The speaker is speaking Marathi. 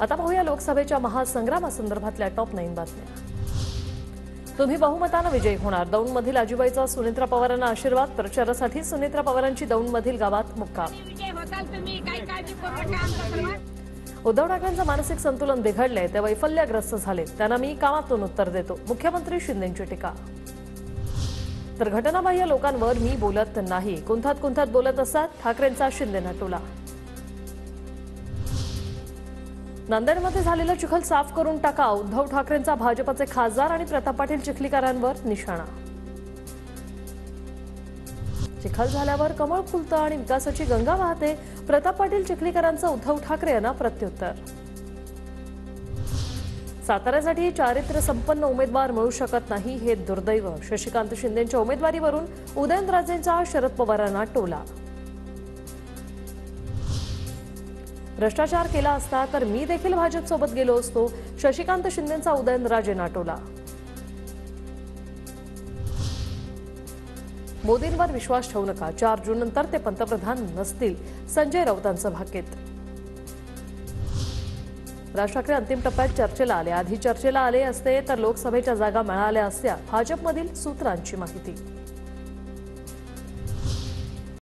आता पाहूया लोकसभेच्या महासंग्रामासंदर्भातल्या टॉप 9 बातम्या। तुम्ही बहुमताने विजयी होणार, दौंडमधील आजीबाईचा सुनेत्रा पवारांना आशीर्वाद। प्रचारासाठी सुनेत्रा पवारांची दौंडमधील गावात मुक्काम। उद्धव ठाकरेंचं मानसिक संतुलन बिघडले, ते वैफल्यग्रस्त झाले, त्यांना मी कामातून उत्तर देतो, मुख्यमंत्री शिंदेंची टीका। तर घटनाबाह्य लोकांवर मी बोलत नाही, कुंथात बोलत असतात, ठाकरेंचा शिंदेंना टोला। नांदेडमध्ये झालेला चिखल साफ करून टाका, उद्धव ठाकरेंचा भाजपचे खासदार आणि प्रताप पाटील चिखलीकरांवर निशाणा। चिखल झाल्यावर कमळ फुलतं आणि विकासाची गंगा वाहते, प्रताप पाटील चिखलीकरांचं उद्धव ठाकरे यांना प्रत्युत्तर। साताऱ्यासाठी चारित्र्य संपन्न उमेदवार मिळू शकत नाही, हे दुर्दैव, शशिकांत शिंदेंच्या उमेदवारीवरून उदयनराजेंचा शरद पवारांना टोला। भ्रष्टाचार केला असता तर मी देखील भाजपसोबत गेलो असतो, शशिकांत शिंदेंचा उदयनराजेंना टोला। मोदींवर विश्वास ठेवू नका, 4 जून नंतर ते पंतप्रधान नसतील, संजय राऊतांचं भाकीत। राज ठाकरे अंतिम टप्प्यात चर्चेला आले, आधी चर्चेला आले असते तर लोकसभेच्या जागा मिळाल्या असत्या, भाजपमधील सूत्रांची माहिती।